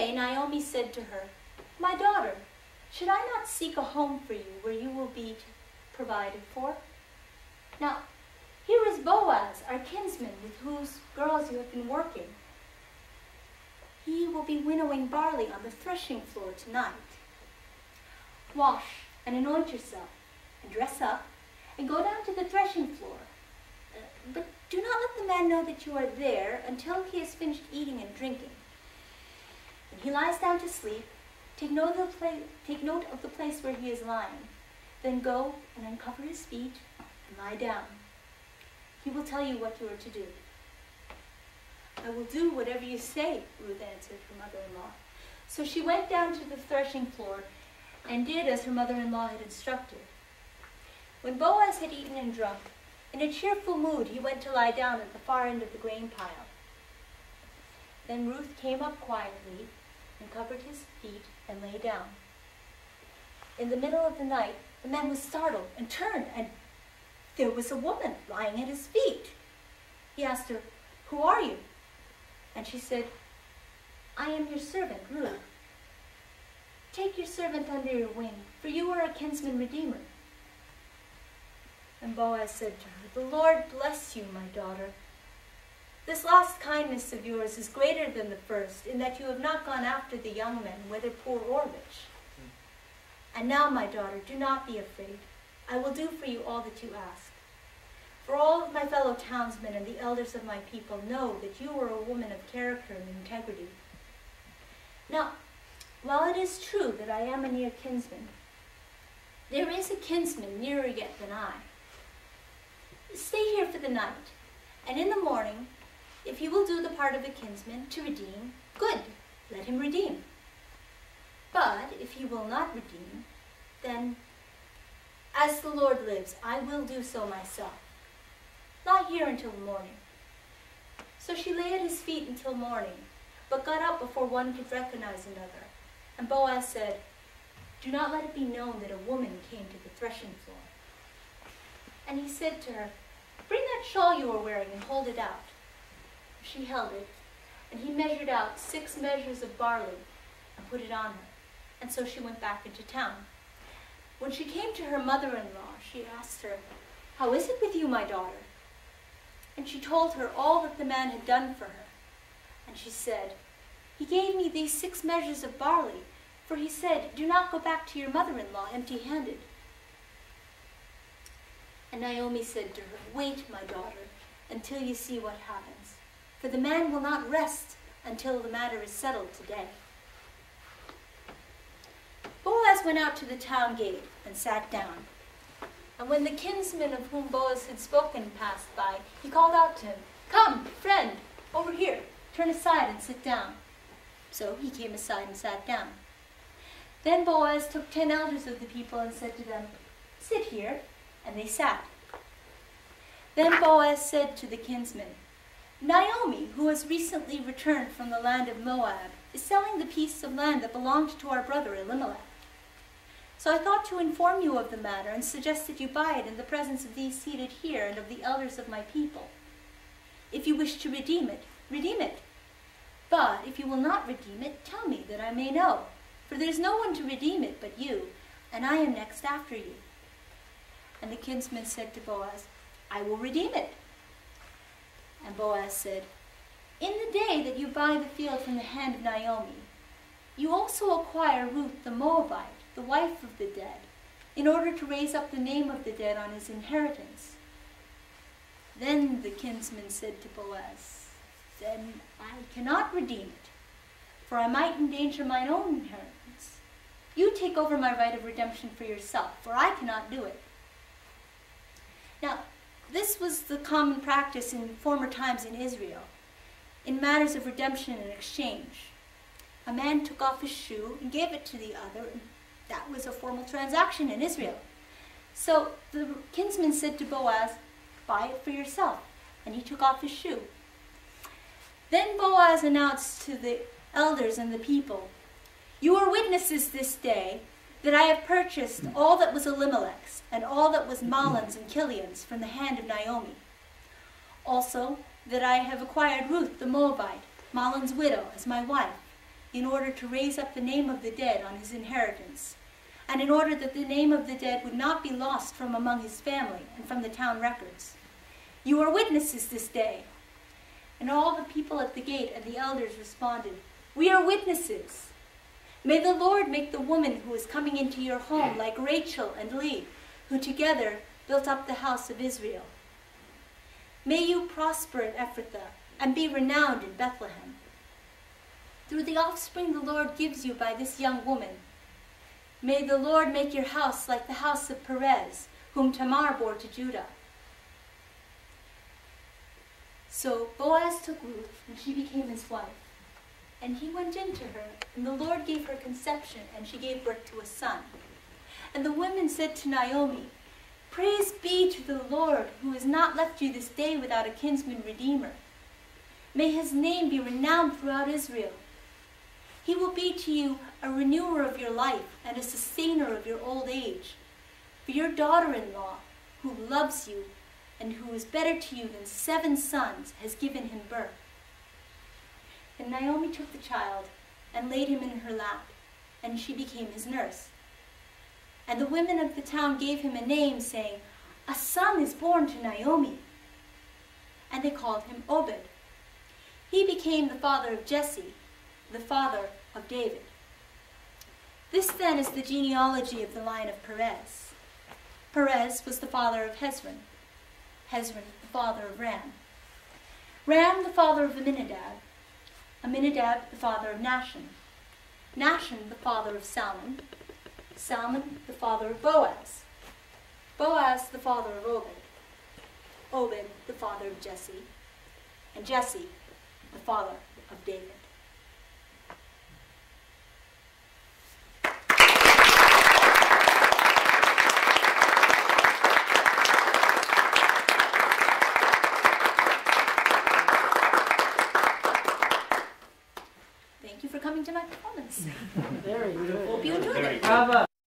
day, Naomi said to her, "My daughter, should I not seek a home for you where you will be provided for? Now, here is Boaz, our kinsman, with whose girls you have been working. He will be winnowing barley on the threshing floor tonight. Wash and anoint yourself, and dress up, and go down to the threshing floor. But do not let the man know that you are there until he has finished eating and drinking. When he lies down to sleep, take note of the place where he is lying. Then go and uncover his feet and lie down. He will tell you what you are to do." "I will do whatever you say," Ruth answered her mother-in-law. So she went down to the threshing floor and did as her mother-in-law had instructed. When Boaz had eaten and drunk, in a cheerful mood he went to lie down at the far end of the grain pile. Then Ruth came up quietly and covered his feet and lay down. In the middle of the night, the man was startled and turned, and there was a woman lying at his feet. He asked her, "Who are you?" And she said, "I am your servant, Ruth. Take your servant under your wing, for you are a kinsman redeemer." And Boaz said to her, "The Lord bless you, my daughter. This last kindness of yours is greater than the first, in that you have not gone after the young men, whether poor or rich. And now, my daughter, do not be afraid. I will do for you all that you ask. For all of my fellow townsmen and the elders of my people know that you are a woman of character and integrity. Now, while it is true that I am a near kinsman, there is a kinsman nearer yet than I. Stay here for the night, and in the morning, if he will do the part of a kinsman to redeem, good, let him redeem. But if he will not redeem, then, as the Lord lives, I will do so myself. Lie here until the morning." So she lay at his feet until morning, but got up before one could recognize another. And Boaz said, "Do not let it be known that a woman came to the threshing floor." And he said to her, "Bring that shawl you are wearing and hold it out." She held it, and he measured out 6 measures of barley and put it on her. And so she went back into town. When she came to her mother-in-law, she asked her, "How is it with you, my daughter?" And she told her all that the man had done for her. And she said, "He gave me these 6 measures of barley, for he said, 'Do not go back to your mother-in-law empty-handed.'" And Naomi said to her, "Wait, my daughter, until you see what happens, for the man will not rest until the matter is settled today." Boaz went out to the town gate and sat down. And when the kinsman of whom Boaz had spoken passed by, he called out to him, "Come, friend, over here, turn aside and sit down." So he came aside and sat down. Then Boaz took 10 elders of the people and said to them, "Sit here," and they sat. Then Boaz said to the kinsman, "Naomi, who has recently returned from the land of Moab, is selling the piece of land that belonged to our brother Elimelech. So I thought to inform you of the matter and suggest that you buy it in the presence of these seated here and of the elders of my people. If you wish to redeem it, redeem it. But if you will not redeem it, tell me that I may know, for there is no one to redeem it but you, and I am next after you." And the kinsman said to Boaz, "I will redeem it." And Boaz said, "In the day that you buy the field from the hand of Naomi, you also acquire Ruth the Moabite, the wife of the dead, in order to raise up the name of the dead on his inheritance." Then the kinsman said to Boaz, "Then I cannot redeem it, for I might endanger mine own inheritance. You take over my right of redemption for yourself, for I cannot do it." Now, this was the common practice in former times in Israel, in matters of redemption and exchange. A man took off his shoe and gave it to the other, and that was a formal transaction in Israel. So the kinsman said to Boaz, "Buy it for yourself," and he took off his shoe. Then Boaz announced to the elders and the people, "You are witnesses this day that I have purchased all that was Elimelech's and all that was Mei-Lin's and Chilion's from the hand of Naomi. Also that I have acquired Ruth the Moabite, Mei-Lin's widow, as my wife, in order to raise up the name of the dead on his inheritance, and in order that the name of the dead would not be lost from among his family and from the town records. You are witnesses this day." And all the people at the gate and the elders responded, "We are witnesses. May the Lord make the woman who is coming into your home like Rachel and Leah, who together built up the house of Israel. May you prosper in Ephrathah and be renowned in Bethlehem. Through the offspring the Lord gives you by this young woman, may the Lord make your house like the house of Perez, whom Tamar bore to Judah." So Boaz took Ruth, and she became his wife. And he went into her, and the Lord gave her conception, and she gave birth to a son. And the women said to Naomi, "Praise be to the Lord, who has not left you this day without a kinsman redeemer. May his name be renowned throughout Israel. He will be to you a renewer of your life and a sustainer of your old age. For your daughter-in-law, who loves you and who is better to you than 7 sons, has given him birth." And Naomi took the child and laid him in her lap, and she became his nurse. And the women of the town gave him a name, saying, "A son is born to Naomi." And they called him Obed. He became the father of Jesse, the father of David. This then is the genealogy of the line of Perez. Perez was the father of Hezron, Hezron the father of Ram, Ram the father of Amminadab, Amminadab the father of Nahshon, Nahshon the father of Salmon, Salmon the father of Boaz, Boaz the father of Obed, Obed the father of Jesse, and Jesse the father of David. Thank you for coming to my performance. Very good. Hope you enjoyed it. Bravo.